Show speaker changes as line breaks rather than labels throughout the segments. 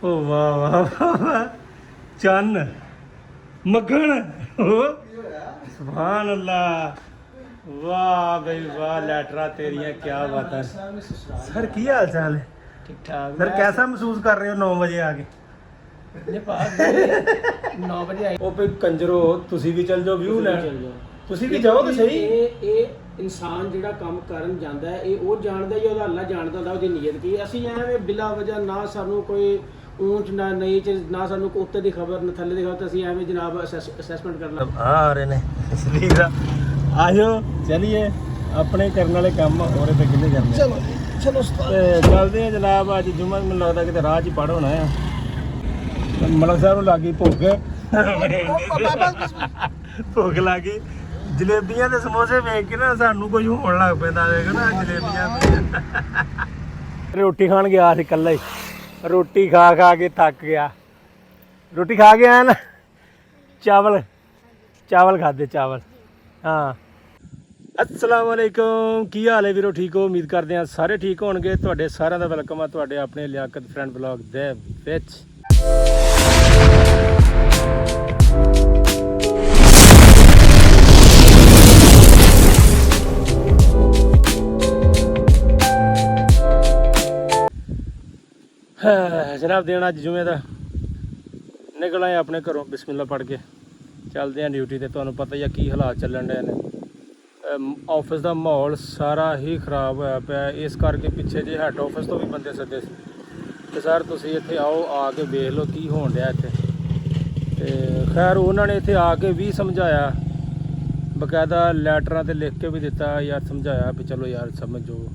ਓ ਵਾਹ ਵਾਹ ਵਾਹ ਚੰਨ ਮੱਖਣ ਸੁਭਾਨ ਅੱਲਾ ਵਾਹ ਬਈ ਵਾਹ ਲੈਟਰਾ तेरियां क्या बात है सर की हाल चाल है
ठीक ठाक
सर कैसा महसूस कर रहे हो 9 ਵਜੇ ਆ ਕੇ
9 ਵਜੇ ਆਈ
ਉਹ ਵੀ ਕੰਜਰੋ ਤੁਸੀਂ ਵੀ ਚੱਲ ਜਾਓ ਵਿਊ ਲੈਣ ਤੁਸੀਂ ਵੀ ਜਾਓ ਤੇ ਸਹੀ
ਇਹ ਇਨਸਾਨ ਜਿਹੜਾ ਕੰਮ ਕਰਨ ਜਾਂਦਾ ਹੈ ਇਹ ਉਹ ਜਾਣਦਾ ਹੀ ਉਹਦਾ ਅੱਲਾ ਜਾਣਦਾ ਹੁੰਦਾ ਉਹਦੀ ਨੀਅਤ ਕੀ ਹੈ। ਅਸੀਂ ਐਵੇਂ ਬਿਲਾ ਵਜ੍ਹਾ ਨਾ ਸਾਨੂੰ ਕੋਈ ਊਂਚ ਨਾ ਨੀਚ ਨਾ ਸਾਨੂੰ ਕੋਈ ਉੱਤੇ ਦੀ ਖਬਰ ਨਾ ਥੱਲੇ ਦੀ ਖਬਰ ਤੇ ਅਸੀਂ ਐਵੇਂ ਜਨਾਬ ਅਸੈਸਮੈਂਟ ਕਰਨਾ
ਆ ਰਹੇ ਨੇ ਇਸ ਲਈ ਆਜੋ ਚਲਿਏ ਆਪਣੇ ਕਰਨ ਵਾਲੇ ਕੰਮ ਹੋਰੇ ਤੇ ਕਿੰਨੇ ਕਰਨੇ
ਚਲੋ ਚਲੋ
ਤੇ ਚੱਲਦੇ ਆ ਜਨਾਬ ਅੱਜ ਜੁਮਾ ਮੈਨੂੰ ਲੱਗਦਾ ਕਿਤੇ ਰਾਹ 'ਚ ਪੜ ਹੋਣਾ ਆ ਮਲਕ ਸਾਹਿਬ ਨੂੰ ਲੱਗੀ ਭੁੱਖ ਭੁੱਖ ਲੱਗੀ ਜਲੇਬੀਆਂ ਤੇ ਸਮੋਸੇ ਵੇਖ ਕੇ ਨਾ ਸਾਨੂੰ ਕੁਝ ਹੋਣ ਲੱਗ ਪੈਂਦਾ ਦੇਖੋ ਨਾ ਜਲੇਬੀਆਂ ਤੇ ਰੋਟੀ ਖਾਣ ਗਿਆ ਸੀ ਇਕੱਲਾ ਹੀ ਰੋਟੀ ਖਾ ਖਾ ਕੇ ਥੱਕ ਗਿਆ ਰੋਟੀ ਖਾ ਕੇ ਆਇਆ ਨਾ ਚਾਵਲ ਖਾਦੇ ਚਾਵਲ ਹਾਂ अस्सलाम वालेकुम की हाल है वीरो ठीक हो उम्मीद करते हैं सारे ठीक होंगे ਤੁਹਾਡੇ ਸਾਰਿਆਂ ਦਾ ਵੈਲਕਮ ਆ ਤੁਹਾਡੇ ਆਪਣੇ ਲਿਆਕਤ ਫਰੈਂਡ ਵਲੌਗ ਦੇ ਵਿੱਚ जनाब देना अज जुमे का निकल आए अपने घरों बिस्मिल्लाह पढ़ के चलते हैं ड्यूटी ते तुहानूं पता ही है की हालात ਚੱਲਣ डे ने ਆਫਿਸ ਦਾ ਮਾਹੌਲ ਸਾਰਾ ਹੀ ਖਰਾਬ ਹੋਇਆ ਪਿਆ ਇਸ ਕਰਕੇ ਪਿੱਛੇ ਜੇ ਹੈਡ ਆਫਿਸ ਤੋਂ ਵੀ ਬੰਦੇ ਸੱਦੇ ਸੀ ਤੇ ਸਰ ਤੁਸੀਂ ਇੱਥੇ ਆਓ ਆ ਕੇ ਵੇਖ ਲਓ ਕੀ ਹੋਣ ਡਿਆ ਇੱਥੇ ਤੇ ਖੈਰ ਉਹਨਾਂ ਨੇ ਇੱਥੇ ਆ ਕੇ ਵੀ ਸਮਝਾਇਆ ਬਕਾਇਦਾ ਲੈਟਰਾਂ ਤੇ ਲਿਖ ਕੇ ਵੀ ਦਿੱਤਾ ਯਾਰ ਸਮਝਾਇਆ ਵੀ ਚਲੋ ਯਾਰ ਸਮਝੋ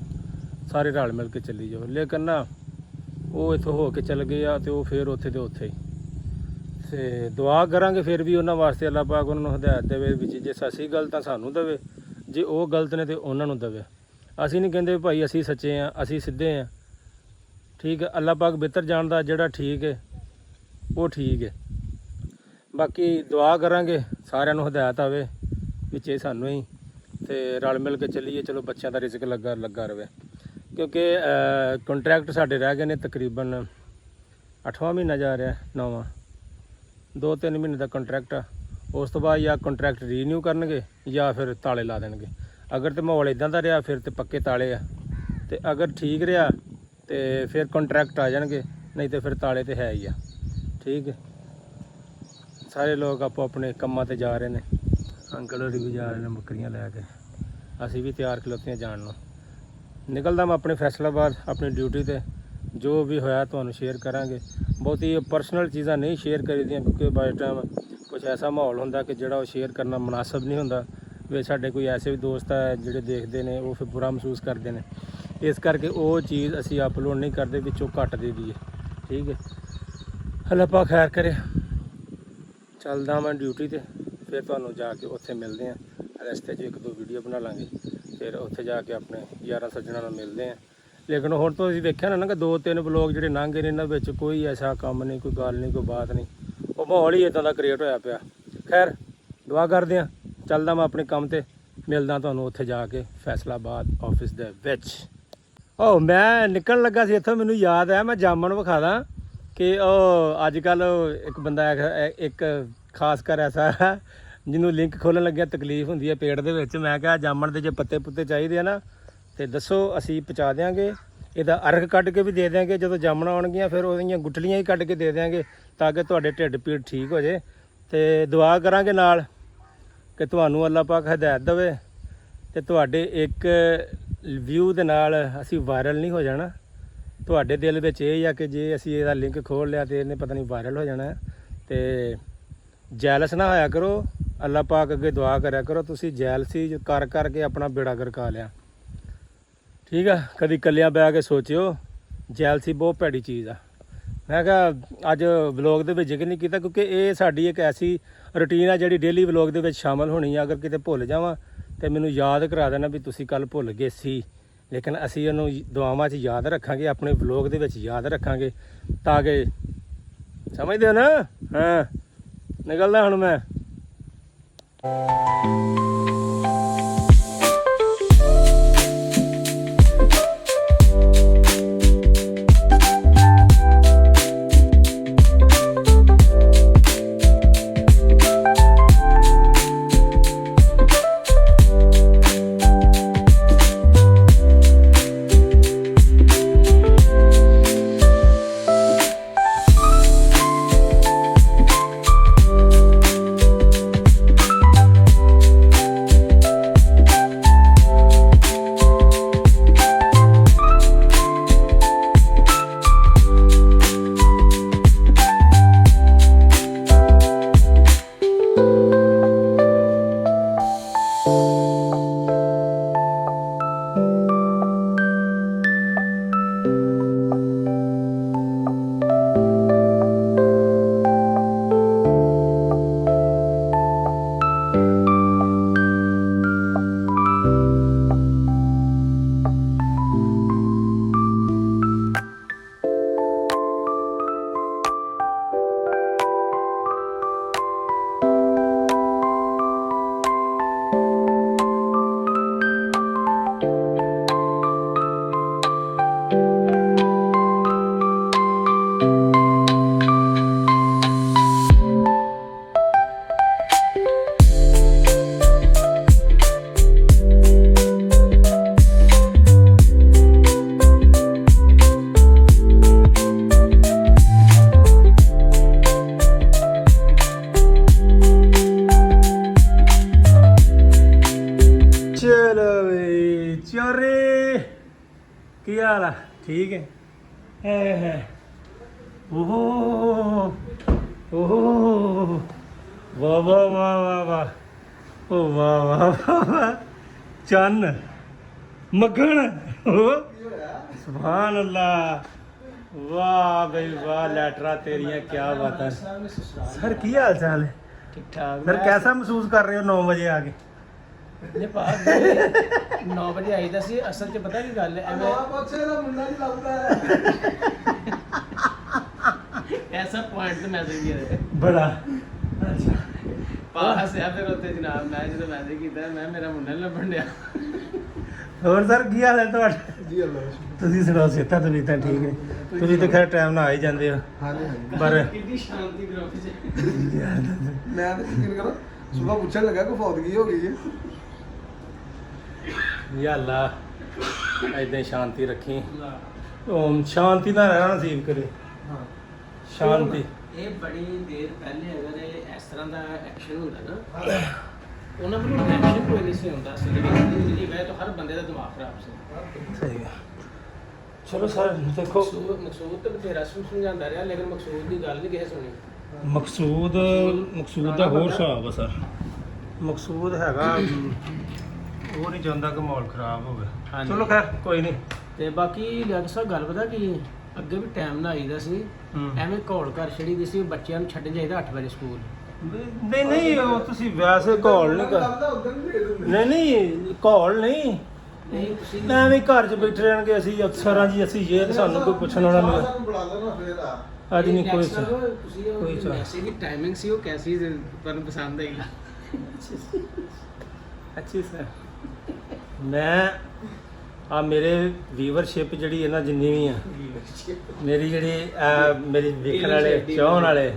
ਸਾਰੇ ਰਲ ਮਿਲ ਕੇ ਚੱਲੀ ਜਾਓ ਲੇਕਿਨ ਨਾ ਉਹ ਇੱਥੋਂ ਹੋ ਕੇ ਚੱਲ ਗਏ ਆ ਤੇ ਉਹ ਫਿਰ ਉੱਥੇ ਦੇ ਉੱਥੇ ਹੀ ਤੇ ਦੁਆ ਕਰਾਂਗੇ ਫਿਰ ਵੀ ਉਹਨਾਂ ਵਾਸਤੇ ਅੱਲਾਹ ਪਾਕ ਉਹਨਾਂ ਨੂੰ ਹਦਾਇਤ ਦੇਵੇ ਵਿੱਚ ਜੇ ਅਸੀਂ ਗਲਤ ਤਾਂ ਸਾਨੂੰ ਦੇਵੇ ਜੇ ਉਹ ਗਲਤ ਨੇ ਤੇ ਉਹਨਾਂ ਨੂੰ ਦੇਵੇ ਅਸੀਂ ਨਹੀਂ ਕਹਿੰਦੇ ਭਾਈ ਅਸੀਂ ਸੱਚੇ ਆ ਅਸੀਂ ਸਿੱਧੇ ਆ ਠੀਕ ਹੈ ਅੱਲਾਹ ਪਾਕ ਬਿਹਤਰ ਜਾਣਦਾ ਜਿਹੜਾ ਠੀਕ ਹੈ ਉਹ ਠੀਕ ਹੈ ਬਾਕੀ ਦੁਆ ਕਰਾਂਗੇ ਸਾਰਿਆਂ ਨੂੰ ਹਦਾਇਤ ਆਵੇ ਵਿੱਚ ਸਾਨੂੰ ਹੀ ਤੇ ਰਲ ਮਿਲ ਕੇ ਚੱਲੀਏ ਚਲੋ ਬੱਚਿਆਂ ਦਾ ਰਿਜ਼ਕ ਲੱਗਾ ਰਵੇ ਕਿਉਂਕਿ ਕੰਟਰੈਕਟ ਸਾਡੇ ਰਹਿ ਗਏ ਨੇ ਤਕਰੀਬਨ 8ਵਾਂ ਮਹੀਨਾ ਜਾ ਰਿਹਾ 9ਵਾਂ 2-3 ਮਹੀਨੇ ਦਾ ਕੰਟਰੈਕਟ ਆ ਉਸ ਤੋਂ ਬਾਅਦ ਜਾਂ ਕੰਟਰੈਕਟ ਰੀਨਿਊ ਕਰਨਗੇ ਜਾਂ ਫਿਰ ਤਾਲੇ ਲਾ ਦੇਣਗੇ ਅਗਰ ਤੇ ਮਾਹੌਲ ਇਦਾਂ ਦਾ ਰਿਹਾ ਫਿਰ ਤੇ ਪੱਕੇ ਤਾਲੇ ਆ ਤੇ ਅਗਰ ਠੀਕ ਰਿਹਾ ਤੇ ਫਿਰ ਕੰਟਰੈਕਟ ਆ ਜਾਣਗੇ ਨਹੀਂ ਤੇ ਫਿਰ ਤਾਲੇ ਤੇ ਹੈ ਹੀ ਆ ਠੀਕ ਹੈ ਸਾਰੇ ਲੋਕ ਆਪੋ ਆਪਣੇ ਕੰਮਾਂ ਤੇ ਜਾ ਰਹੇ ਨੇ ਅੰਕਲ ਹੋਰੀ ਵੀ ਜਾ ਰਹੇ ਨੇ ਬੱਕਰੀਆਂ ਲੈ ਕੇ ਅਸੀਂ ਵੀ ਤਿਆਰ ਖਲੋਤੇ ਜਾਣ ਨੂੰ ਨਿਕਲਦਾ ਮੈਂ ਆਪਣੇ ਫੈਸਲਾਬਾਦ ਆਪਣੀ ਡਿਊਟੀ ਤੇ ਜੋ ਵੀ ਹੋਇਆ ਤੁਹਾਨੂੰ ਸ਼ੇਅਰ ਕਰਾਂਗੇ ਬਹੁਤੀ ਪਰਸਨਲ ਚੀਜ਼ਾਂ ਨਹੀਂ ਸ਼ੇਅਰ ਕਰੀਦੀਆਂ ਕਿਉਂਕਿ ਬਾਈ ਟਾਈਮ ਕੁਝ ਐਸਾ ਮਾਹੌਲ ਹੁੰਦਾ ਕਿ ਜਿਹੜਾ ਉਹ ਸ਼ੇਅਰ ਕਰਨਾ ਮੁਨਾਸਬ ਨਹੀਂ ਹੁੰਦਾ ਵੀ ਸਾਡੇ ਕੋਈ ਐਸੇ ਵੀ ਦੋਸਤ ਹੈ ਜਿਹੜੇ ਦੇਖਦੇ ਨੇ ਉਹ ਫਿਰ ਬੁਰਾ ਮਹਿਸੂਸ ਕਰਦੇ ਨੇ ਇਸ ਕਰਕੇ ਉਹ ਚੀਜ਼ ਅਸੀਂ ਅਪਲੋਡ ਨਹੀਂ ਕਰਦੇ ਵਿੱਚੋਂ ਕੱਟ ਦੇ ਦਈਏ ਠੀਕ ਹੈ ਅੱਲਾਹ ਪਾਕ ਖੈਰ ਕਰੇ ਚੱਲਦਾ ਮੈਂ ਡਿਊਟੀ ਤੇ ਫਿਰ ਤੁਹਾਨੂੰ ਜਾ ਕੇ ਉੱਥੇ ਮਿਲਦੇ ਹਾਂ ਰਸਤੇ 'ਚ 1-2 ਵੀਡੀਓ ਬਣਾ ਲਾਂਗੇ ਫਿਰ ਉੱਥੇ ਜਾ ਕੇ ਆਪਣੇ ਯਾਰਾਂ ਸੱਜਣਾਂ ਨਾਲ ਮਿਲਦੇ ਹਾਂ ਲੇਕਿਨ ਹੁਣ ਤੋਂ ਅਸੀਂ ਵੇਖਿਆ ਨਾ ਕਿ 2-3 ਬਲੌਗ ਜਿਹੜੇ ਲੰਘ ਗਏ ਨੇ ਇਹਨਾਂ ਵਿੱਚ ਕੋਈ ਐਸਾ ਕੰਮ ਨਹੀਂ ਕੋਈ ਗੱਲ ਨਹੀਂ ਕੋਈ ਬਾਤ ਨਹੀਂ ਉਹ ਮਾਹੌਲ ਹੀ ਇੱਦਾਂ ਦਾ ਕ੍ਰੀਏਟ ਹੋਇਆ ਪਿਆ ਖੈਰ ਦੁਆ ਕਰਦੇ ਹਾਂ ਚੱਲਦਾ ਮੈਂ ਆਪਣੇ ਕੰਮ ਤੇ ਮਿਲਦਾ ਤੁਹਾਨੂੰ ਉੱਥੇ ਜਾ ਕੇ ਫੈਸਲਾਬਾਦ ਆਫਿਸ ਦੇ ਵਿੱਚ ਉਹ ਮੈਂ ਨਿਕਲਣ ਲੱਗਾ ਸੀ ਇੱਥੋਂ ਮੈਨੂੰ ਯਾਦ ਹੈ ਮੈਂ ਜਾਮਣ ਵਿਖਾ ਦਾਂ ਕਿ ਉਹ ਅੱਜ ਕੱਲ੍ਹ ਇੱਕ ਬੰਦਾ ਇੱਕ ਖਾਸ ਕਰ ਐਸਾ ਜਿਹਨੂੰ ਲਿੰਕ ਖੋਲ੍ਹਣ ਲੱਗਿਆ ਤਕਲੀਫ ਹੁੰਦੀ ਹੈ ਪੇਟ ਦੇ ਵਿੱਚ ਮੈਂ ਕਿਹਾ ਜਾਮਣ ਦੇ ਜੇ ਪੱਤੇ ਪੁੱਤੇ ਚਾਹੀਦੇ ਆ ਨਾ ਤੇ ਦੱਸੋ ਅਸੀਂ ਪਹੁੰਚਾ ਦਿਆਂਗੇ ਇਹਦਾ ਅਰਕ ਕੱਢ ਕੇ ਵੀ ਦੇ ਦਿਆਂਗੇ ਜਦੋਂ ਜਾਮਣ ਆਉਣਗੀਆਂ ਫਿਰ ਉਹਦੀਆਂ ਗੁੱਟਲੀਆਂ ਹੀ ਕੱਢ ਕੇ ਦੇ ਦਿਆਂਗੇ ਤਾਂ ਕਿ ਤੁਹਾਡੇ ਢਿੱਡ ਪੀੜ ਠੀਕ ਹੋ ਜੇ ਤੇ ਦੁਆ ਕਰਾਂਗੇ ਨਾਲ ਕਿ ਤੁਹਾਨੂੰ ਅੱਲਾਹ ਪਾਕ ਹਦਾਇਤ ਦੇਵੇ ਤੇ ਤੁਹਾਡੇ ਇੱਕ ਵਿਊ ਦੇ ਨਾਲ ਅਸੀਂ ਵਾਇਰਲ ਨਹੀਂ ਹੋ ਜਾਣਾ ਤੁਹਾਡੇ ਦਿਲ ਵਿੱਚ ਇਹ ਆ ਕਿ ਜੇ ਅਸੀਂ ਇਹਦਾ ਲਿੰਕ ਖੋਲ੍ਹ ਲਿਆ ਤੇ ਇਹਨੇ ਪਤਾ ਨਹੀਂ ਵਾਇਰਲ ਹੋ ਜਾਣਾ ਤੇ ਜੈਲਸ ਨਾ ਹੋਇਆ ਕਰੋ ਅੱਲਾਹ ਪਾਕ ਅੱਗੇ ਦੁਆ ਕਰਿਆ ਕਰੋ ਤੁਸੀਂ ਜੈਲਸੀ ਕਰ ਕਰਕੇ ਆਪਣਾ ਬੇੜਾ ਗਰਕਾ ਲਿਆ ਠੀਕ ਆ ਕਦੀ ਇਕੱਲਿਆਂ ਬਹਿ ਕੇ ਸੋਚਿਓ ਜੈਲਸੀ ਬਹੁਤ ਭੈੜੀ ਚੀਜ਼ ਆ ਮੈਂ ਕਿਹਾ ਅੱਜ ਵਲੋਗ ਦੇ ਵਿੱਚ ਜ਼ਿਕਰ ਨਹੀਂ ਕੀਤਾ ਕਿਉਂਕਿ ਇਹ ਸਾਡੀ ਇੱਕ ਐਸੀ ਰੂਟੀਨ ਆ ਜਿਹੜੀ ਡੇਲੀ ਵਲੋਗ ਦੇ ਵਿੱਚ ਸ਼ਾਮਲ ਹੋਣੀ ਆ ਅਗਰ ਕਿਤੇ ਭੁੱਲ ਜਾਵਾਂ ਤੇ ਮੈਨੂੰ ਯਾਦ ਕਰਾ ਦੇਣਾ ਵੀ ਤੁਸੀਂ ਕੱਲ ਭੁੱਲ ਗਏ ਸੀ ਲੇਕਿਨ ਅਸੀਂ ਉਹਨੂੰ ਦੁਆਵਾਂ 'ਚ ਯਾਦ ਰੱਖਾਂਗੇ ਆਪਣੇ ਵਲੋਗ ਦੇ ਵਿੱਚ ਯਾਦ ਰੱਖਾਂਗੇ ਤਾਂ ਕਿ ਸਮਝਦੇ ਹੋ ਨਾ ਹਾਂ ਨਿਕਲਦਾ ਹੁਣ ਮੈਂ ਕੀ ਹਾਲ ਆ? ਠੀਕ ਹੈ। ਓਹੋ ਓਹੋ, ਵਾਹ ਵਾਹ ਵਾਹ ਵਾਹ ਵਾਹ, ਓ ਵਾਹ ਵਾਹ ਵਾਹ ਵਾਹ, ਚੰਨ ਮੱਘਣ, ਓ ਸੁਭਾਨ ਅੱਲਾ, ਵਾਹ ਬਈ ਵਾਹ, ਲੈਟਰਾਂ ਤੇਰੀਆਂ ਕਿਆ ਬਾਤਾਂ। ਸਰ ਕੀ ਹਾਲ ਚਾਲ ਹੈ?
ਠੀਕ ਠਾਕ
ਸਰ कैसा महसूस कर रहे हो 9 बजे आके?
ਨੇ ਬਾਅਦ 9 ਵਜੇ ਆਈਦਾ ਸੀ। ਅਸਲ 'ਚ ਪਤਾ ਕੀ ਗੱਲ ਹੈ, ਐਵੇਂ
ਬੱਚੇ ਦਾ ਮੁੰਡਾ ਨਹੀਂ ਲੱਭਦਾ
ਐਸਾ ਪੁਆਇੰਟ ਤੇ ਮੈਸੇਜ ਕੀਤਾ
बड़ा
ਪਾਸ ਆ। ਫਿਰ ਉੱਥੇ ਜਨਾਬ ਮੈਂ ਜਦੋਂ ਮੈਸੇਜ ਕੀਤਾ, ਮੈਂ ਮੇਰਾ ਮੁੰਡਾ ਨੀ ਲੱਭਣ ਡਿਆ।
ਹੋਰ ਸਰ ਕੀ ਹਾਲ ਹੈ ਤੁਹਾਡਾ?
ਜੀ ਅੱਲਾ
ਤੁਸੀਂ ਸੁਣਾਓ, ਸਿਹਤਾਂ ਤਬੀਅਤਾਂ ਠੀਕ ਨੇ? ਤੁਸੀਂ ਤਾਂ ਖੈਰ ਟਾਈਮ ਨਾਲ ਆ ਹੀ ਜਾਂਦੇ ਹੋ,
ਹਾਂਜੀ ਹਾਂਜੀ
ਪਰ
ਕਿੰਨੀ ਸ਼ਾਂਤੀ ਗਰੁੱਪ 'ਚ।
ਮੈਂ ਤਾਂ ਯਕੀਨ ਕਰੋ ਸੁਬਾ ਪੁੱਛਣ ਲੱਗਾ ਕੋਈ ਫੌਤਗੀ ਹੋ ਗਈ ਹੈ
ਯਾ ਅੱਲਾ ਏਦਾਂ ਹੀ ਸ਼ਾਂਤੀ ਰੱਖੀ, ਓਮ ਸ਼ਾਂਤੀ ਨਾਲ ਰਹਿਣਾ ਨਸੀਬ ਕਰੇ।
ਹਾਂ
ਸ਼ਾਂਤੀ।
ਇਹ ਬੜੀ ਦੇਰ ਪਹਿਲੇ ਅਗਰ ਇਹ ਇਸ ਤਰ੍ਹਾਂ ਦਾ ਐਕਸ਼ਨ ਹੁੰਦਾ ਨਾ, ਉਹਨਾਂ ਨੂੰ ਰਿਐਕਸ਼ਨ ਕੋਈ ਨਹੀਂ ਸੀ ਹੁੰਦਾ। ਅਸਲ ਵਿੱਚ ਜ਼ਿੰਦਗੀ ਵਿੱਚ ਤਾਂ ਹਰ ਬੰਦੇ ਦਾ ਦਿਮਾਗ ਖਰਾਬ ਸੀ।
ਸਹੀ ਹੈ। ਚਲੋ ਸਰ ਦੇਖੋ,
ਮਕਸੂਦ ਤਾਂ ਬਥੇਰਾ ਸਮਝਾਉਂਦਾ ਰਿਹਾ, ਲੇਕਿਨ ਮਕਸੂਦ ਦੀ ਗੱਲ ਨਹੀਂ ਕਿਸੇ ਸੁਣੀ।
ਮਕਸੂਦ ਦਾ ਹੋਰ ਹਿਸਾਬ ਆ ਸਰ। ਮਕਸੂਦ ਹੈਗਾ ਉਹ ਨਹੀਂ ਚਾਹੁੰਦਾ ਕਿ ਮਾਹੌਲ ਖਰਾਬ ਹੋਵੇ।
ਹਾਂਜੀ।
ਚਲੋ ਖੈਰ ਕੋਈ ਨਹੀਂ।
ਤੇ ਬਾਕੀ ਡਾਕਟਰ ਸਾਹਿਬ ਗੱਲ ਪਤਾ ਕੀ ਹੈ? ਅੱਗੇ ਵੀ ਟਾਈਮ ਨਾਲ ਆਈਦਾ ਸੀ, ਐਵੇਂ ਘੋਲ ਘਰ ਛੜੀ ਦੀ ਸੀ। ਬੱਚਿਆਂ ਨੂੰ ਛੱਡਣ ਜਾਈਦਾ 8 ਵਜੇ ਸਕੂਲ।
ਨਹੀਂ ਨਹੀਂ, ਉਹ ਤੁਸੀਂ ਵੈਸੇ ਘੋਲ ਨਹੀਂ ਕਰ,
ਲੱਭਦਾ ਉਦੋਂ ਨਹੀਂ ਦੇ ਦਿੰਦੇ
ਨਹੀਂ ਨਹੀਂ ਘੋਲ ਨਹੀਂ,
ਨਹੀਂ ਤੁਸੀਂ
ਐਵੇਂ ਘਰ 'ਚ ਬੈਠੇ ਰਹਿਣਗੇ। ਅਸੀਂ ਅਫਸਰਾਂ ਜੀ, ਅਸੀਂ ਇਹ ਸਾਨੂੰ ਕੋਈ ਪੁੱਛਣ ਵਾਲਾ ਨਹੀਂ।
ਸਾਨੂੰ ਬੁਲਾ ਲੈਣਾ ਫੇਰ ਆ
ਅੱਜ ਨਹੀਂ ਕੋਈ
ਡਾਕਟਰ ਸਾਹਿਬ, ਤੁਸੀਂ
ਕੋਈ
ਉਹ
ਚਾਹ।
ਮੈਸੇਜ ਦੀ ਟਾਈਮਿੰਗ ਸੀ, ਉਹ ਕੈਸੀ ਤੁਹਾਨੂੰ ਪਸੰਦ ਆਈ?
ਅੱਛੀ ਸਰ, ਮੈਂ ਆ ਮੇਰੇ ਵੀਵਰਸ਼ਿਪ ਜਿਹੜੀ ਹੈ ਨਾ, ਜਿੰਨੀ ਵੀ ਆ ਮੇਰੀ ਜਿਹੜੀ ਮੇਰੀ ਵੇਖਣ ਵਾਲੇ ਚਾਹਣ ਵਾਲੇ,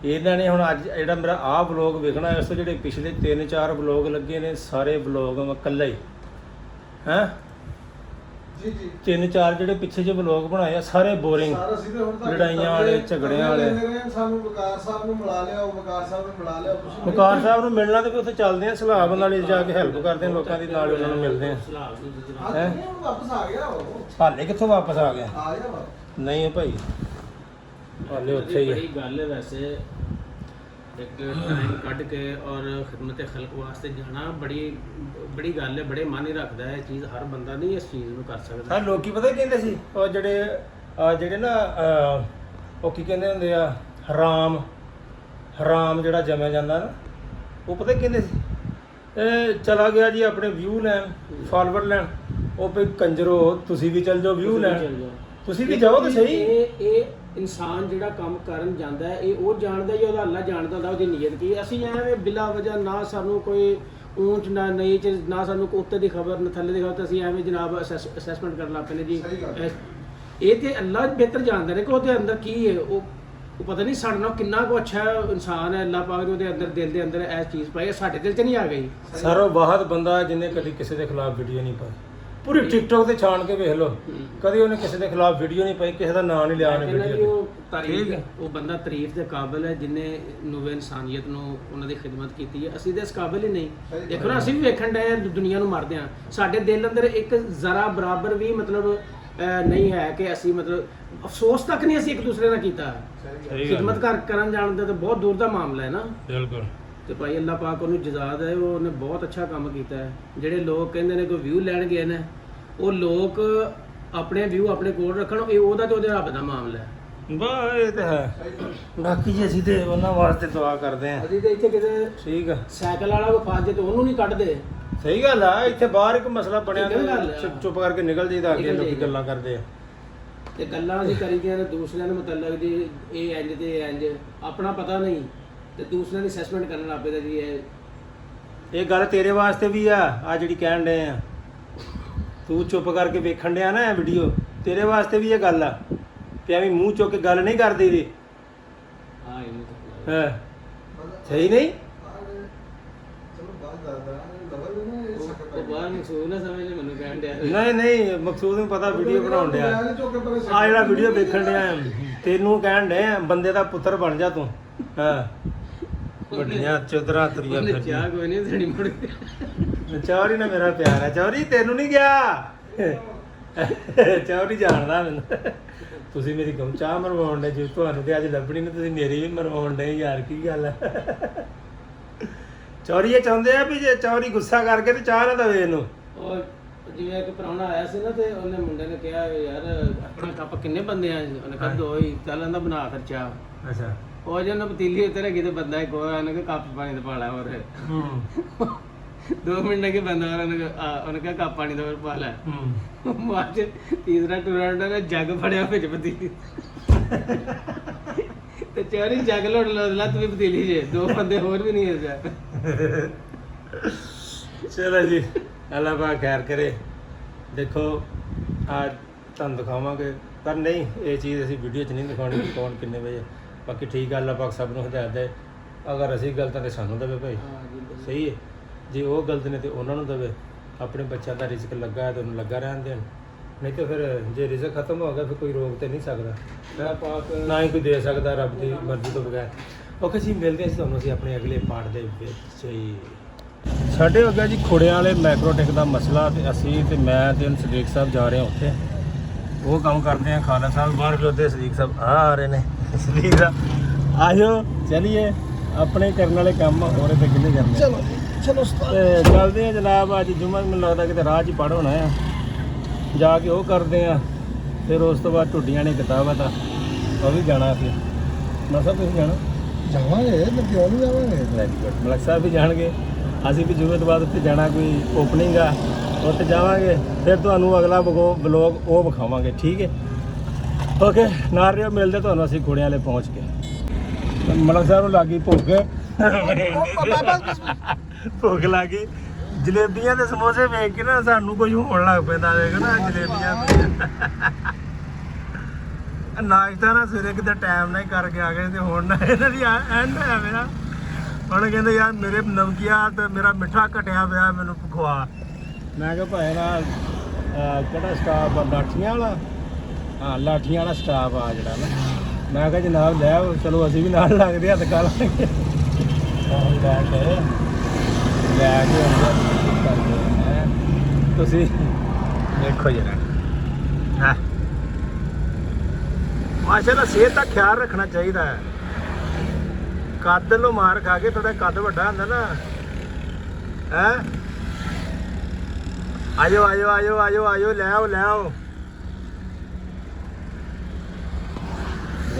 ਇਹਨਾਂ ਨੇ ਹੁਣ ਅੱਜ ਜਿਹੜਾ ਮੇਰਾ ਆਹ ਵਲੋਗ ਵੇਖਣਾ, ਇਸ ਤੋਂ ਜਿਹੜੇ ਪਿਛਲੇ 3-4 ਵਲੋਗ ਲੱਗੇ ਨੇ, ਸਾਰੇ ਵਲੋਗ ਮੈਂ ਇਕੱਲਾ ਹੀ ਹੈਂ।
ਜੀ ਜੀ
3-4 ਜਿਹੜੇ ਪਿੱਛੇ ਜਿਹੇ ਵਲੋਗ ਬਣਾਏ ਆ, ਸਾਰੇ ਬੋਰਿੰਗ,
ਸਾਰਾ ਸਿੱਧੇ ਹੁਣ ਤੱਕ
ਲੜਾਈਆਂ ਵਾਲੇ, ਝਗੜਿਆਂ ਵਾਲੇ।
ਸਾਨੂੰ ਵਕਾਰ ਸਾਹਿਬ ਨੂੰ ਮਿਲਾ ਲਿਆ, ਉਹ ਵਕਾਰ ਸਾਹਿਬ ਨੂੰ ਮਿਲਾ ਲਿਆ ਕੁਛ ਨਹੀਂ।
ਵਕਾਰ ਸਾਹਿਬ ਨੂੰ ਮਿਲਣਾ ਤੇ ਫਿਰ ਉੱਥੇ ਚੱਲਦੇ ਆ ਸਲਾਬ ਨਾਲ, ਜਾ ਕੇ ਹੈਲਪ ਕਰਦੇ ਆ ਲੋਕਾਂ ਦੀ, ਨਾਲ ਉਹਨਾਂ ਨੂੰ ਮਿਲਦੇ ਆ।
ਸਲਾਹ ਨੂੰ ਤੁਸੀਂ
ਅੱਜ ਨਹੀਂ, ਹੁਣ ਵਾਪਸ ਆ ਗਿਆ ਉਹ
ਹਾਲੇ ਕਿੱਥੋਂ ਵਾਪਸ ਆ ਗਿਆ?
ਆ ਗਿਆ ਵਾਪਸ।
ਨਹੀਂ ਭਾਈ, ਹਾਲੇ ਉੱਥੇ ਹੀ
ਬੜੀ
ਹੈ।
ਗੱਲ ਹੈ ਵੈਸੇ, ਇੱਕ ਟਾਈਮ ਕੱਢ ਕੇ ਔਰ ਖਿਦਮਤ ਖਲਕ ਵਾਸਤੇ ਜਾਣਾ ਬੜੀ ਗੱਲ ਹੈ। ਬੜੇ ਮਾਇਨੇ ਰੱਖਦਾ ਹੈ ਇਹ ਚੀਜ਼। ਹਰ ਬੰਦਾ ਨਹੀਂ ਇਸ ਚੀਜ਼ ਨੂੰ ਕਰ ਸਕਦਾ।
ਹਾਂ, ਲੋਕੀ ਪਤਾ ਕੀ ਕਹਿੰਦੇ ਸੀ, ਉਹ ਜਿਹੜੇ ਨਾ ਉਹ ਕੀ ਕਹਿੰਦੇ ਹੁੰਦੇ ਆ, ਹਰਾਮ ਜਿਹੜਾ ਜੰਮਿਆ ਜਾਂਦਾ ਨਾ, ਉਹ ਪਤਾ ਕੀ ਕਹਿੰਦੇ ਸੀ, ਇਹ ਚਲਾ ਗਿਆ ਜੀ ਆਪਣੇ ਵਿਊ ਲੈਣ, ਫਾਲੋਅਰ ਲੈਣ। ਉਹ ਵੀ ਕੰਜਰੋ, ਤੁਸੀਂ ਵੀ ਚੱਲ ਜਾਓ ਵਿਊ ਲੈਣ, ਤੁਸੀਂ ਵੀ ਜਾਓ ਤਾਂ ਸਹੀ।
ਇਹ ਇਨਸਾਨ ਜਿਹੜਾ ਕੰਮ ਕਰਨ ਜਾਂਦਾ ਹੈ, ਇਹ ਉਹ ਜਾਣਦਾ ਹੀ, ਉਹਦਾ ਅੱਲਾ ਜਾਣਦਾ ਹੁੰਦਾ ਉਹਦੀ ਨੀਅਤ ਕੀ ਹੈ। ਅਸੀਂ ਐਵੇਂ ਬਿਲਾ ਵਜ੍ਹਾ ਨਾ ਸਾਨੂੰ ਕੋਈ ਊਂਚ ਨਾ ਨੀਚ, ਨਾ ਸਾਨੂੰ ਕੋਈ ਉੱਤੇ ਦੀ ਖਬਰ ਨਾ ਥੱਲੇ ਦੀ ਖਬਰ, ਤਾਂ ਅਸੀਂ ਐਵੇਂ ਜਨਾਬ ਅਸੈਸਮੈਂਟ ਕਰਨ ਲੱਗ ਪੈਂਦੇ ਜੀ।
ਸਹੀ ਗੱਲ ਹੈ।
ਇਹ ਤੇ ਅੱਲਾ ਬਿਹਤਰ ਜਾਣਦਾ ਨੇ ਕਿ ਉਹਦੇ ਅੰਦਰ ਕੀ ਹੈ। ਉਹ ਪਤਾ ਨਹੀਂ ਸਾਡੇ ਨਾਲ ਕਿੰਨਾ ਕੁ ਅੱਛਾ ਇਨਸਾਨ ਹੈ। ਅੱਲਾ ਪਾਕ ਨੇ ਉਹਦੇ ਅੰਦਰ, ਦਿਲ ਦੇ ਅੰਦਰ ਇਹ ਚੀਜ਼ ਪਾਈ ਹੈ, ਸਾਡੇ ਦਿਲ 'ਚ ਨਹੀਂ ਆ ਗਈ।
ਸਰੋ ਵਾਹਦ ਬੰਦਾ ਜਿਹਨੇ ਕਦੀ ਕਿਸੇ ਦੇ ਖਿਲਾਫ ਵੀਡੀਓ ਨਹੀਂ ਪਾਈ। ਪੂਰੀ ਟਿਕਟੋਕ ਤੇ ਛਾਣ ਕੇ ਵੇਖ ਲਓ, ਕਦੀ ਉਹਨੇ ਕਿਸੇ ਦੇ ਖਿਲਾਫ ਵੀਡੀਓ ਨਹੀਂ ਪਾਈ, ਕਿਸੇ ਦਾ ਨਾਮ ਨਹੀਂ ਲਿਆ ਉਹਨੇ
ਕਹਿੰਦਾ ਜੀ
ਵੀਡੀਓ
ਉਹ ਤਾਰੀਫ, ਉਹ ਬੰਦਾ ਤਾਰੀਫ ਦੇ ਕਾਬਿਲ ਹੈ ਜਿਨੇ ਨਵੇਂ ਇਨਸਾਨੀਅਤ ਨੂੰ, ਉਹਨਾਂ ਦੀ ਖਿਦਮਤ ਕੀਤੀ ਹੈ। ਅਸੀਂ ਤਾਂ ਇਸ ਕਾਬਿਲ ਹੀ ਨਹੀਂ। ਦੇਖੋ ਨਾ, ਅਸੀਂ ਵੀ ਵੇਖਣ ਡਏ ਦੁਨੀਆ ਨੂੰ ਮਾਰਦੇ ਹਾਂ, ਸਾਡੇ ਦਿਲ ਅੰਦਰ ਇੱਕ ਜ਼ਰਾ ਬਰਾਬਰ ਵੀ ਮਤਲਬ ਨਹੀਂ ਹੈ ਕਿ ਅਸੀਂ ਮਤਲਬ ਅਫਸੋਸ ਤੱਕ ਨਹੀਂ ਅਸੀਂ ਇੱਕ ਦੂਸਰੇ ਨਾਲ ਕੀਤਾ। ਖਿਦਮਤ ਕਰਨ ਜਾਣ ਦਾ ਤਾਂ ਬਹੁਤ ਦੂਰ ਦਾ ਮਾਮਲਾ ਹੈ ਨਾ।
ਬਿਲਕੁਲ।
ਤੇ ਭਾਈ ਅੱਲਾਹ ਪਾਕ ਉਹਨੂੰ ਜਜ਼ਾ ਦੇ, ਉਹਨੇ ਬਹੁਤ ਅੱਛਾ ਕੰਮ ਕੀਤਾ ਹੈ। ਜਿਹੜੇ ਲੋਕ ਕਹਿੰਦੇ ਨੇ ਕੋਈ ਵਿਊ ਲੈਣ ਗਏ ਨੇ, ਉਹ ਲੋਕ ਆਪਣੇ ਵਿਊ ਆਪਣੇ ਕੋਲ ਰੱਖਣ, ਇਹ ਉਹਦਾ ਤੇ ਉਹਦੇ ਰੱਬ ਦਾ ਮਾਮਲਾ ਹੈ।
ਬਾ ਇਹ ਤਾਂ ਹੈ। ਬਾਕੀ ਜੀ ਅਸੀਂ ਤੇ ਉਹਨਾਂ ਵਾਸਤੇ ਦੁਆ ਕਰਦੇ ਆਂ।
ਅਸੀਂ ਤੇ ਇੱਥੇ ਕਿਤੇ
ਠੀਕ ਆ,
ਸਾਈਕਲ ਵਾਲਾ ਕੋਈ ਫਸ ਜੇ ਤੇ ਉਹਨੂੰ ਨਹੀਂ ਕੱਢਦੇ।
ਸਹੀ ਗੱਲ ਆ। ਇੱਥੇ ਬਾਹਰ ਇੱਕ ਮਸਲਾ ਬਣਿਆ
ਠੀਕ ਗੱਲ ਆ।
ਚੁੱਪ ਕਰਕੇ ਨਿਕਲ ਜਾਈਦਾ, ਅੱਗੇ
ਨਿਕਲ
ਲੋਕੀ
ਜਾਈਦਾ।
ਗੱਲਾਂ ਕਰਦੇ ਆ।
ਤੇ ਗੱਲਾਂ ਅਸੀਂ ਕਰੀਦੀਆਂ ਨੇ ਦੂਸਰਿਆਂ ਦੇ ਮੁਤਲਕ ਦੀ, ਇਹ ਇੰਜ ਤੇ ਇਹ ਇੰਜ, ਆਪਣਾ ਪਤਾ ਨਹੀਂ ਤੇ ਦੂਸਰਿਆਂ ਦੀ ਅਸੈਸਮੈਂਟ ਕਰਨ ਲੱਗ ਪਏ ਜੀ।
ਇਹ ਗੱਲ ਤੇਰੇ ਵਾਸਤੇ ਵੀ ਆ ਜਿਹੜੀ ਕਹਿਣ ਡਏ ਆ, ਤੂੰ ਚੁੱਪ ਕਰਕੇ ਵੇਖਣ ਡਿਆ ਨਾ ਇਹ ਵੀਡੀਓ, ਤੇਰੇ ਵਾਸਤੇ ਵੀ ਇਹ ਗੱਲ ਆ ਕਿ ਐਵੇਂ ਮੂੰਹ ਚੁੱਕ ਕੇ ਗੱਲ ਨਹੀਂ ਕਰਦੀ ਦੀ।
ਹਾਂ ਇਹ
ਹਾਂ, ਸਹੀ ਨਹੀਂ?
ਚਲੋ ਬਾਤ ਕਰਦਾ ਲਵਲ ਨੇ ਇਹ ਸਕਤ
ਉਹ ਬਾਹਰ ਮਕਸੂਦ ਨਾ ਸਮਝ ਲੈ, ਮੈਨੂੰ ਕਹਿਣ ਡਿਆ
ਨਹੀਂ ਮਕਸੂਦ ਨੂੰ ਪਤਾ ਵੀਡੀਓ ਬਣਾਉਣ ਡਿਆ। ਆ ਜਿਹੜਾ ਵੀਡੀਓ ਵੇਖਣ ਡਿਆ ਤੈਨੂੰ ਕਹਿਣ ਡਿਆ ਬੰਦੇ ਦਾ ਪੁੱਤਰ ਬਣ ਜਾ ਤੂੰ। ਹਾਂ, ਵੱਡੀਆਂ ਚੁਦਰਾਂ ਤੁਰੀਆਂ
ਉਹਨੇ
ਫਿਰਦੀਆਂ।
ਚਾਹ ਕੋਈ ਨਹੀਂ ਦੇਣੀ ਮੁੜ ਕੇ।
ਚੌਰੀ ਨਾ ਮੇਰਾ ਪਿਆਰ ਹੈ, ਚੌਰੀ ਤੈਨੂੰ ਨਹੀਂ ਗਿਆ। ਚੌਰੀ ਜਾਣਦਾ ਮੈਨੂੰ। ਤੁਸੀਂ ਮੇਰੀ ਕਿਉਂ ਚਾਹ ਮਰਵਾਉਣ ਦੇ, ਜੇ ਤੁਹਾਨੂੰ ਤੇ ਅੱਜ ਲੱਭਣੀ ਨਹੀਂ, ਤੁਸੀਂ ਮੇਰੀ ਵੀ ਮਰਵਾਉਣ ਦੇ ਯਾਰ, ਕੀ ਗੱਲ ਹੈ। ਚੌਰੀ ਇਹ ਚਾਹੁੰਦੇ ਆ ਵੀ ਜੇ ਚੌਰੀ ਗੁੱਸਾ ਕਰਕੇ ਤੇ ਚਾਹ ਨਾ ਦੇਵੇ ਇਹਨੂੰ।
ਉਹ ਜਿਵੇਂ ਇੱਕ ਪ੍ਰਾਹੁਣਾ ਆਇਆ ਸੀ ਨਾ, ਤੇ ਉਹਨੇ ਮੁੰਡੇ ਨੇ ਕਿਹਾ ਵੀ ਯਾਰ ਆਪਣਾ ਕੱਪ ਕਿੰਨੇ ਬੰਦੇ ਆ? ਉਹਨੇ ਕਿਹਾ 2 ਹੀ। ਚੱਲ ਇਹਦਾ ਬਣਾ ਫਿਰ ਚਾਹ।
ਅੱਛਾ।
ਉਹ ਜੇ ਉਹਨੇ ਪਤੀਲੀ ਉੱਤੇ ਰੱਖੀ ਤੇ ਬੰਦਾ ਇੱਕ ਹੋਇਆ, ਉਹਨੇ ਕਿਹਾ ਕੱਪ ਪਾਣੀ ਦਾ ਪਾ ਲੈ ਹੋਰ। 2 ਮਿੰਟ ਕੇ ਬੰਦਾ ਉਹਨੇ ਕਿਹਾ ਕੱਪ ਪਾਣੀ ਦਾ ਪਾ ਲੈ। ਬਾਅਦ ਚ ਤੀਸਰਾ ਟੂਰਨਾਮੈਂਟ ਉਹਨੇ ਜੱਗ ਫੜਿਆ ਵਿੱਚ ਪਤੀਲੀ ਤੇ ਚਾਰੀ ਜੱਗ ਲੋੜ ਲਾ ਤੂੰ ਪਤੀਲੀ ਜੇ 2 ਬੰਦੇ ਹੋਰ ਵੀ ਨਹੀਂ ਹੈ ਜਾ।
ਚਲੋ ਜੀ, ਅੱਲਾ ਪਾਕ ਖੈਰ ਕਰੇ। ਦੇਖੋ ਅੱਜ ਤੁਹਾਨੂੰ ਦਿਖਾਵਾਂਗੇ, ਪਰ ਨਹੀਂ ਇਹ ਚੀਜ਼ ਅਸੀਂ ਵੀਡੀਓ 'ਚ ਨਹੀਂ ਦਿਖਾਉਣੀ ਕਿ ਕੌਣ ਕਿੰਨੇ ਵਜੇ। ਬਾਕੀ ਠੀਕ ਅੱਲਾ ਪਾਕ ਸਭ ਨੂੰ ਹਦਾਇਤ ਦੇ। ਅਗਰ ਅਸੀਂ ਗਲਤ ਹਾਂ ਤਾਂ ਸਾਨੂੰ ਦੇਵੇ ਭਾਈ, ਸਹੀ ਹੈ। ਜੇ ਉਹ ਗਲਤ ਨੇ ਤੇ ਉਹਨਾਂ ਨੂੰ ਦੇਵੇ। ਆਪਣੇ ਬੱਚਿਆਂ ਦਾ ਰਿਜ਼ਕ ਲੱਗਾ ਹੈ ਤਾਂ ਉਹਨੂੰ ਲੱਗਾ ਰਹਿਣ ਦੇਣ, ਨਹੀਂ ਤਾਂ ਫਿਰ ਜੇ ਰਿਜ਼ਕ ਖਤਮ ਹੋ ਗਿਆ ਫਿਰ ਕੋਈ ਰੋਕ ਤੇ ਨਹੀਂ ਸਕਦਾ, ਨਾ ਹੀ ਕੋਈ ਦੇ ਸਕਦਾ ਰੱਬ ਦੀ ਮਰਜ਼ੀ ਤੋਂ ਬਗੈਰ। ਓਕੇ ਜੀ, ਮਿਲਦੇ ਹਾਂ ਤੁਹਾਨੂੰ ਅਸੀਂ ਆਪਣੇ ਅਗਲੇ ਪਾਰਟ ਦੇ ਵਿੱਚ ਹੀ। ਸਾਡੇ ਹੋ ਗਿਆ ਜੀ ਖੋੜਿਆਂ ਵਾਲੇ ਮੈਕਰੋਟੈਕ ਦਾ ਮਸਲਾ, ਤੇ ਅਸੀਂ ਤੇ ਮੈਂ ਤੇ ਸਦੀਕ ਸਾਹਿਬ ਜਾ ਰਹੇ ਹਾਂ ਉੱਥੇ। ਉਹ ਕੰਮ ਕਰਦੇ ਹਾਂ ਖਾਲਸਾ ਸਾਹਿਬ ਬਾਹਰ ਖਲੋਤੇ, ਸਦੀਕ ਸਾਹਿਬ ਆ ਰਹੇ ਨੇ। ਸਦੀਕ ਸਾਹਿਬ ਆਜੋ, ਚਲੀਏ ਆਪਣੇ ਕਰਨ ਵਾਲੇ ਕੰਮ ਹੋ ਰਹੇ ਤੇ ਕਿੰਨੇ ਕਰਨੇ।
ਚਲੋ ਚਲੋ
ਤੇ ਚੱਲਦੇ ਆ ਜਨਾਬ। ਅੱਜ ਜੁਮਾ ਮੈਨੂੰ ਲੱਗਦਾ ਕਿਤੇ ਰਾਹ 'ਚ ਹੀ ਪੜ੍ਹ ਹੋਣਾ ਆ, ਜਾ ਕੇ ਉਹ ਕਰਦੇ ਆ। ਫਿਰ ਉਸ ਤੋਂ ਬਾਅਦ ਢੁੱਡੀਆਂ ਨੇ ਕਿਤਾਬ ਆ ਤਾਂ ਉਹ ਵੀ ਜਾਣਾ। ਫਿਰ ਮਸਾ ਤੁਸੀਂ ਜਾਣਾ?
ਜਾਵਾਂਗੇ ਤੇ ਕਿਉਂ ਨਹੀਂ ਜਾਵਾਂਗੇ।
Very good. ਮਲਕ ਸਾਹਿਬ ਵੀ ਜਾਣਗੇ, ਅਸੀਂ ਵੀ ਜੁਮੇ ਤੋਂ ਬਾਅਦ ਉੱਥੇ ਜਾਣਾ, ਕੋਈ ਓਪਨਿੰਗ ਆ ਉੱਥੇ ਜਾਵਾਂਗੇ। ਫਿਰ ਤੁਹਾਨੂੰ ਅਗਲਾ ਬਲੌਗ ਉਹ ਵਿਖਾਵਾਂਗੇ, ਠੀਕ ਹੈ। ਓਕੇ, ਨਾਲ ਰਿਓ, ਮਿਲਦੇ ਤੁਹਾਨੂੰ ਅਸੀਂ ਖੋੜਿਆਂ ਵਾਲੇ ਪਹੁੰਚ ਕੇ। ਮਲਕ ਸਾਹਿਬ ਨੂੰ ਲੱਗੀ ਭੁੱਖ, ਭੁੱਖ ਲੱਗ ਗਈ। ਜਲੇਬੀਆਂ ਤੇ ਸਮੋਸੇ ਵੇਖ ਕੇ ਨਾ ਸਾਨੂੰ ਕੁਝ ਹੋਣ ਲੱਗ ਪੈਂਦਾ। ਵੇਖ ਨਾ ਜਲੇਬੀਆਂ ਨਾਸ਼ਤਾ ਨਾ ਸਵੇਰੇ ਕਿਤੇ ਟਾਈਮ ਨਾਲ ਹੀ ਕਰਕੇ ਆ ਗਏ, ਤੇ ਹੁਣ ਨਾ ਇਹਨਾਂ ਦੀ ਐਂਡ ਹੋਇਆ ਮੇਰਾ। ਹੁਣ ਕਹਿੰਦੇ ਯਾਰ ਮੇਰੇ ਨਮਕੀਆ ਤੇ ਮੇਰਾ ਮਿੱਠਾ ਘਟਿਆ ਪਿਆ, ਮੈਨੂੰ ਖਵਾ। ਮੈਂ ਕਿਹਾ ਭਾਈ ਨਾ ਕਿਹੜਾ ਸਟਾਫ ਆ? ਲਾਠੀਆਂ ਵਾਲਾ। ਹਾਂ, ਲਾਠੀਆਂ ਵਾਲਾ ਸਟਾਫ ਆ ਜਿਹੜਾ ਨਾ। ਮੈਂ ਕਿਹਾ ਜਨਾਬ ਲੈ ਆਓ, ਚਲੋ ਅਸੀਂ ਵੀ ਨਾਲ ਲੱਗਦੇ ਹੱਥ ਕਰ ਲਾਂਗੇ। ਲੈ ਕੇ ਤੁਸੀਂ ਦੇਖੋ ਜਰਾ। ਹਾਂ, ਮਾਸ਼ਾਅੱਲਾ ਸਿਹਤ ਦਾ ਖਿਆਲ ਰੱਖਣਾ ਚਾਹੀਦਾ ਹੈ। ਕੱਦ ਨੂੰ ਮਾਰ ਖਾ ਕੇ ਥੋੜਾ ਕੱਦ ਵੱਡਾ ਹੁੰਦਾ ਨਾ। ਹੈ ਆਇਓ ਆਇਓ ਆਇਓ ਆਇਓ ਆਇਓ, ਲੈ ਆਓ ਲੈ ਆਓ।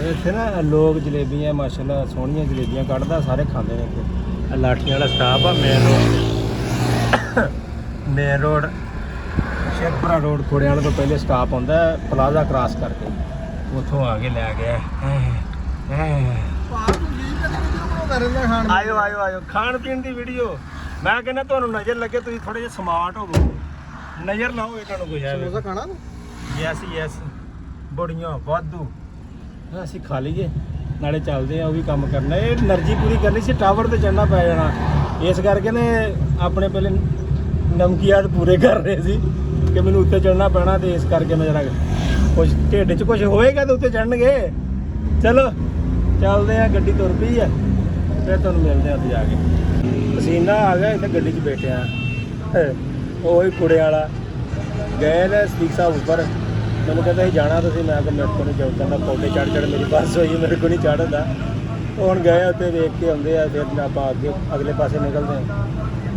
ਇੱਥੇ ਨਾ ਲੋਕ ਜਲੇਬੀਆਂ ਮਾਸ਼ਾਅੱਲਾ ਸੋਹਣੀਆਂ ਜਲੇਬੀਆਂ ਕੱਢਦਾ, ਸਾਰੇ ਖਾਂਦੇ ਨੇ ਇੱਥੇ। ਲਾਠੀਆਂ ਵਾਲਾ ਸਟਾਫ ਆ, ਮੇਨ ਰੋਡ ਸ਼ੇਖਪੁਰਾ ਰੋਡ ਖੋੜਿਆਂ ਵਾਲੇ ਤੋਂ ਪਹਿਲੇ ਸਟਾਪ ਆਉਂਦਾ ਪਲਾਜ਼ਾ ਕ੍ਰਾਸ ਕਰਕੇ, ਉੱਥੋਂ ਆ ਕੇ ਲੈ ਗਿਆ। ਆਇਓ ਆਇਓ ਆਇਓ, ਖਾਣ ਪੀਣ ਦੀ ਵੀਡੀਓ। ਮੈਂ ਕਹਿੰਦਾ ਤੁਹਾਨੂੰ ਨਜ਼ਰ ਲੱਗੇ, ਤੁਸੀਂ ਥੋੜੇ ਜਿਹਾ ਸਮਾਰਟ ਹੋਵੋ, ਨਜ਼ਰ ਲਾਓ ਇਹਨਾਂ ਨੂੰ। ਕੋਈ ਹੈ
ਸਮੋਸਾ ਖਾਣਾ?
ਯੈਸ ਯੈਸ, ਬੜੀਆਂ ਵਾਧੂ। ਅਸੀਂ ਖਾ ਲਈਏ, ਨਾਲੇ ਚੱਲਦੇ ਆ, ਉਹ ਵੀ ਕੰਮ ਕਰਨਾ। ਇਹ એનર્ਜੀ ਪੂਰੀ ਕਰਨੀ ਸੀ, ਟਾਵਰ ਤੇ ਚੜ੍ਹਨਾ ਪੈ ਜਾਣਾ। ਇਸ ਕਰਕੇ ਨੇ ਆਪਣੇ ਪਹਿਲੇ ਨਮਕੀਆਤ ਪੂਰੇ ਕਰ ਰਹੇ ਸੀ ਕਿ ਮੈਨੂੰ ਉੱਤੇ ਚੜ੍ਹਨਾ ਪੈਣਾ, ਤੇ ਇਸ ਕਰਕੇ ਮੈਂ ਜਰਾ ਕੁਝ ਢਿੱਡ 'ਚ ਕੁਝ ਹੋਏਗਾ ਤੇ ਉੱਤੇ ਚੜ੍ਹਨਗੇ। ਚਲੋ ਚੱਲਦੇ ਆ, ਗੱਡੀ ਤੁਰ ਪਈ ਆ, ਫਿਰ ਤੁਹਾਨੂੰ ਮਿਲਦੇ ਆ ਉੱਥੇ ਜਾ ਕੇ। ਪਸੀਨਾ ਆ ਗਿਆ, ਇੱਥੇ ਗੱਡੀ 'ਚ ਬੈਠਿਆ। ਉਹੀ ਕੁੜੇ ਵਾਲਾ ਗਏ ਨੇ ਸਪੀਕ ਸਾਹਿਬ ਉੱਪਰ, ਮੈਨੂੰ ਕਹਿੰਦਾ ਸੀ ਜਾਣਾ ਤੁਸੀਂ। ਮੈਂ ਕਿਹਾ ਮੇਰੇ ਕੋਲ ਨਹੀਂ ਜਾਊ, ਕਹਿੰਦਾ ਪੌਦੇ ਚੜ੍ਹ ਮੇਰੀ ਬੱਸ ਹੋਈ, ਮੇਰੇ ਕੋਲ ਨਹੀਂ ਚੜ੍ਹਦਾ। ਹੁਣ ਗਏ ਉੱਥੇ ਵੇਖ ਕੇ ਆਉਂਦੇ ਆ, ਫਿਰ ਆਪਾਂ ਅੱਗੇ ਅਗਲੇ ਪਾਸੇ ਨਿਕਲਦੇ ਹਾਂ।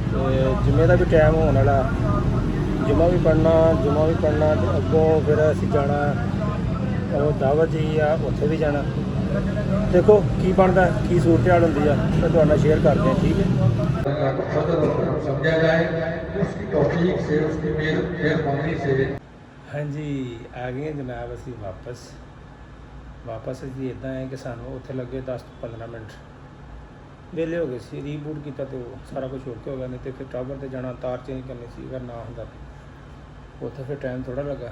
ਤੇ ਜੁਮੇ ਦਾ ਵੀ ਟਾਈਮ ਹੋਣ ਵਾਲਾ, ਜੁਮਾ ਵੀ ਪੜ੍ਹਨਾ ਤੇ ਅੱਗੋਂ ਫਿਰ ਅਸੀਂ ਜਾਣਾ, ਉਹ ਦਾਵਤ ਜੀ ਆ, ਉੱਥੇ ਵੀ ਜਾਣਾ। ਦੇਖੋ ਕੀ ਬਣਦਾ, ਕੀ ਸੂਰਤ ਹਾਲ ਹੁੰਦੀ ਆ, ਤੇ ਤੁਹਾਡੇ ਨਾਲ ਸ਼ੇਅਰ ਕਰਦੇ ਹਾਂ, ਠੀਕ ਹੈ।
समझा जाए उसकी तौफीक से, उसकी मेहरबानी से।
ਹਾਂਜੀ, ਆ ਗਏ ਜਨਾਬ ਅਸੀਂ ਵਾਪਸ ਅਸੀਂ ਇੱਦਾਂ ਹੈ ਕਿ ਸਾਨੂੰ ਉੱਥੇ ਲੱਗੇ 10-15 ਮਿੰਟ, ਵਿਹਲੇ ਹੋ ਗਏ ਸੀ। ਰੀਬੂਟ ਕੀਤਾ ਤੇ ਉਹ ਸਾਰਾ ਕੁਝ ਹੋਰ ਕੇ ਹੋ ਗਿਆ, ਨਹੀਂ ਤੇ ਫਿਰ ਟਾਵਰ ਤੇ ਜਾਣਾ, ਤਾਰ ਚੇਂਜ ਕਰਨੀ ਸੀ। ਅਗਰ ਨਾ ਹੁੰਦਾ ਉੱਥੇ ਫਿਰ ਟਾਈਮ ਥੋੜ੍ਹਾ ਲੱਗਾ।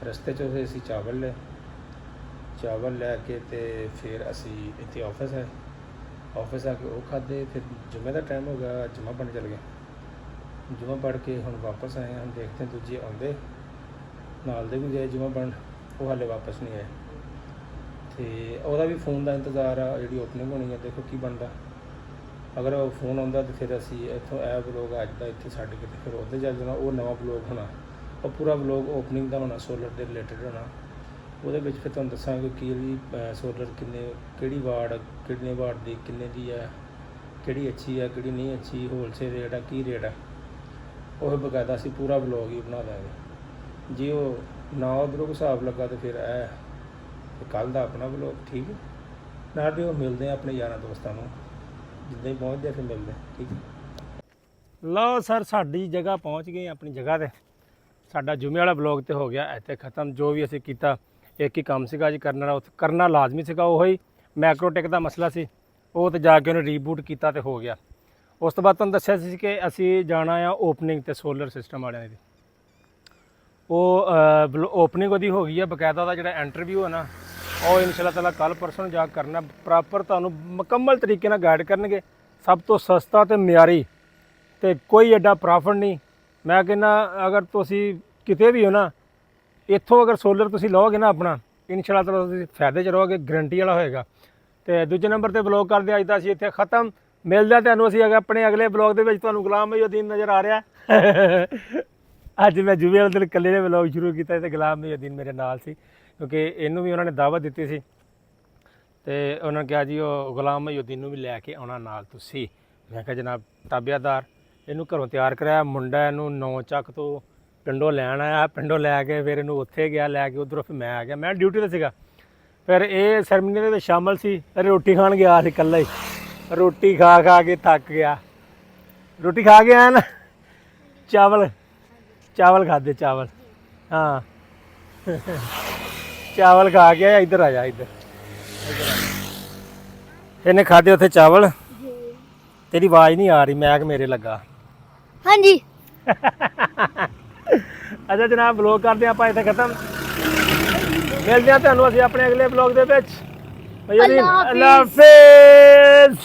ਰਸਤੇ 'ਚ ਅਸੀਂ ਚਾਵਲ ਲੈ ਕੇ ਤੇ ਫਿਰ ਅਸੀਂ ਇੱਥੇ ਆਫਿਸ ਆ ਕੇ ਉਹ ਖਾਧੇ। ਫਿਰ ਜੁਮੇ ਦਾ ਟਾਈਮ ਹੋ ਗਿਆ, ਜੁਮਾ ਪੜ੍ਹਨ ਚਲੇ ਗਏ। ਜੁਮਾ ਪੜ੍ਹ ਕੇ ਹੁਣ ਵਾਪਸ ਆਏ ਹਾਂ। ਦੇਖਦੇ ਦੂਜੇ ਆਉਂਦੇ, ਨਾਲ ਦੇ ਵੀ ਗਏ ਜੁਮਾ ਪੜ੍ਹਨ, ਉਹ ਹਾਲੇ ਵਾਪਸ ਨਹੀਂ ਆਏ। ਅਤੇ ਉਹਦਾ ਵੀ ਫੋਨ ਦਾ ਇੰਤਜ਼ਾਰ ਆ, ਜਿਹੜੀ ਓਪਨਿੰਗ ਹੋਣੀ ਹੈ, ਦੇਖੋ ਕੀ ਬਣਦਾ। ਅਗਰ ਉਹ ਫੋਨ ਆਉਂਦਾ ਤਾਂ ਫਿਰ ਅਸੀਂ ਇੱਥੋਂ ਇਹ ਬਲੌਗ ਅੱਜ ਦਾ ਇੱਥੇ ਛੱਡ ਕੇ ਤੇ ਫਿਰ ਉੱਧਰ ਜਾ ਜਾਣਾ, ਉਹ ਨਵਾਂ ਬਲੌਗ ਹੋਣਾ। ਉਹ ਪੂਰਾ ਵਲੋਗ ਓਪਨਿੰਗ ਦਾ ਹੋਣਾ, ਸੋਲਰ ਦੇ ਰਿਲੇਟਡ ਹੋਣਾ। ਉਹਦੇ ਵਿੱਚ ਫਿਰ ਤੁਹਾਨੂੰ ਦੱਸਾਂਗੇ ਕਿ ਸੋਲਰ ਕਿਹੜੀ ਵਾਟ, ਕਿੰਨੇ ਵਾਟ ਦੀ, ਕਿੰਨੇ ਦੀ ਹੈ, ਕਿਹੜੀ ਅੱਛੀ ਹੈ, ਕਿਹੜੀ ਨਹੀਂ ਅੱਛੀ, ਹੋਲਸੇਲ ਰੇਟ ਹੈ, ਕੀ ਰੇਟ ਹੈ, ਉਹ ਬਕਾਇਦਾ ਅਸੀਂ ਪੂਰਾ ਵਲੋਗ ਹੀ ਬਣਾ ਦਾਂਗੇ। ਜੇ ਉਹ ਨਾ ਉੱਧਰੋਂ ਹਿਸਾਬ ਲੱਗਾ ਤਾਂ ਫਿਰ ਇਹ ਕੱਲ੍ਹ ਦਾ ਆਪਣਾ ਵਲੋਗ, ਠੀਕ ਹੈ। ਨਾਲ ਵੀ ਉਹ ਮਿਲਦੇ ਆ ਆਪਣੇ ਯਾਰਾਂ ਦੋਸਤਾਂ ਨੂੰ, ਜਿੱਦਾਂ ਹੀ ਪਹੁੰਚਦੇ ਫਿਰ ਮਿਲਦੇ, ਠੀਕ ਹੈ। ਲਓ ਸਰ, ਸਾਡੀ ਜਗ੍ਹਾ ਪਹੁੰਚ ਗਏ, ਆਪਣੀ ਜਗ੍ਹਾ 'ਤੇ। ਸਾਡਾ ਜੁਮੇ ਵਾਲਾ ਵਲੋਗ ਤੇ ਹੋ ਗਿਆ ਇੱਥੇ ਖਤਮ। ਜੋ ਵੀ ਅਸੀਂ ਕੀਤਾ, ਇੱਕ ਹੀ ਕੰਮ ਸੀਗਾ ਜੀ ਕਰਨ ਵਾਲਾ, ਕਰਨਾ ਲਾਜ਼ਮੀ ਸੀਗਾ। ਉਹੀ ਮੈਕਰੋਟੈਕ ਦਾ ਮਸਲਾ ਸੀ, ਉਹ ਤੇ ਜਾ ਕੇ ਉਹਨੇ ਰੀਬੂਟ ਕੀਤਾ ਤੇ ਹੋ ਗਿਆ। ਉਸ ਤੋਂ ਬਾਅਦ ਤੁਹਾਨੂੰ ਦੱਸਿਆ ਸੀ ਕਿ ਅਸੀਂ ਜਾਣਾ ਆ ਓਪਨਿੰਗ ਤੇ ਸੋਲਰ ਸਿਸਟਮ ਵਾਲਿਆਂ ਦੀ। ਉਹ ਓਪਨਿੰਗ ਉਹਦੀ ਹੋ ਗਈ ਹੈ, ਬਕਾਇਦਾ ਉਹਦਾ ਜਿਹੜਾ ਇੰਟਰਵਿਊ ਹੈ ਨਾ, ਉਹ ਇਨਸ਼ਾਅੱਲਾ ਤਾਲਾ ਕੱਲ੍ਹ ਪਰਸੋਂ ਜਾ ਕਰਨਾ। ਪ੍ਰੋਪਰ ਤੁਹਾਨੂੰ ਮੁਕੰਮਲ ਤਰੀਕੇ ਨਾਲ ਗਾਈਡ ਕਰਨਗੇ, ਸਭ ਤੋਂ ਸਸਤਾ ਤੇ ਮਿਆਰੀ, ਤੇ ਕੋਈ ਐਡਾ ਪ੍ਰੋਫਿਟ ਨਹੀਂ। ਮੈਂ ਕਹਿੰਦਾ ਅਗਰ ਤੁਸੀਂ ਕਿਤੇ ਵੀ ਹੋ ਨਾ, ਇੱਥੋਂ ਅਗਰ ਸੋਲਰ ਤੁਸੀਂ ਲਓਗੇ ਨਾ ਆਪਣਾ, ਇਨਸ਼ਾਅੱਲਾ ਤਾਲਾ ਤੁਸੀਂ ਫਾਇਦੇ 'ਚ ਰਹੋਗੇ, ਗਰੰਟੀ ਵਾਲਾ ਹੋਏਗਾ। ਤੇ ਦੂਜੇ ਨੰਬਰ ਤੇ ਬਲੌਗ ਕਰਦੇ ਅੱਜ ਦਾ ਅਸੀਂ ਇੱਥੇ ਖਤਮ। ਮਿਲਦਾ ਤੁਹਾਨੂੰ ਅਸੀਂ ਆਪਣੇ ਅਗਲੇ ਬਲੌਗ ਦੇ ਵਿੱਚ। ਤੁਹਾਨੂੰ ਗੁਲਾਮ ਮਹੀਉਦੀਨ ਨਜ਼ਰ ਆ ਰਿਹਾ। ਅੱਜ ਮੈਂ ਜੁਮੇ ਵਾਲੇ ਦਿਨ ਇਕੱਲੇ ਨੇ ਬਲੌਗ ਸ਼ੁਰੂ ਕੀਤਾ ਤੇ ਗੁਲਾਮ ਮਹੀਉਦੀਨ ਮੇਰੇ ਨਾਲ ਸੀ, ਕਿਉਂਕਿ ਇਹਨੂੰ ਵੀ ਉਹਨਾਂ ਨੇ ਦਾਵਤ ਦਿੱਤੀ ਸੀ ਤੇ ਉਹਨਾਂ ਨੇ ਕਿਹਾ ਜੀ ਉਹ ਗੁਲਾਮ ਮਹੀਉਦੀਨ ਨੂੰ ਵੀ ਲੈ ਕੇ ਆਉਣਾ ਨਾਲ ਤੁਸੀਂ। ਮੈਂ ਕਿਹਾ ਜਨਾਬ ਤਾਬਿਆਦਾਰ। ਇਹਨੂੰ ਘਰੋਂ ਤਿਆਰ ਕਰਾਇਆ, ਮੁੰਡਾ ਇਹਨੂੰ 9 ਚੱਕ ਤੋਂ ਪਿੰਡੋਂ ਲੈਣ ਆਇਆ, ਪਿੰਡੋਂ ਲੈ ਕੇ ਫਿਰ ਇਹਨੂੰ ਉੱਥੇ ਗਿਆ, ਲੈ ਕੇ ਉੱਧਰੋਂ ਫਿਰ ਮੈਂ ਆ ਗਿਆ, ਮੈਂ ਡਿਊਟੀ 'ਤੇ ਸੀਗਾ। ਫਿਰ ਇਹ ਸੈਰਮਨੀ ਦੇ ਵਿੱਚ ਸ਼ਾਮਲ ਸੀ। ਰੋਟੀ ਖਾਣ ਗਿਆ ਸੀ ਇਕੱਲਾ ਹੀ, ਰੋਟੀ ਖਾ ਖਾ ਕੇ ਥੱਕ ਗਿਆ। ਰੋਟੀ ਖਾ ਕੇ ਆਇਆ ਨਾ, ਚਾਵਲ ਖਾਦੇ, ਚਾਵਲ, ਹਾਂ ਚਾਵਲ ਖਾ ਕੇ ਆਇਆ। ਇੱਧਰ ਆ ਜਾ, ਇੱਧਰ ਇਹਨੇ ਖਾਦੇ ਉੱਥੇ ਚਾਵਲ। ਤੇਰੀ ਆਵਾਜ਼ ਨਹੀਂ ਆ ਰਹੀ, ਮੈਕ ਮੇਰੇ ਲੱਗਾ।
ਹਾਂਜੀ
ਅੱਛਾ ਜਨਾਬ, ਬਲੌਗ ਕਰਦੇ ਆਪਾਂ ਇੱਥੇ ਖਤਮ। ਮਿਲਦੇ ਹਾਂ ਤੁਹਾਨੂੰ ਅਸੀਂ ਆਪਣੇ ਅਗਲੇ ਬਲੌਗ ਦੇ ਵਿੱਚ। ਅੱਲਾਹ ਹਾਫਿਜ਼।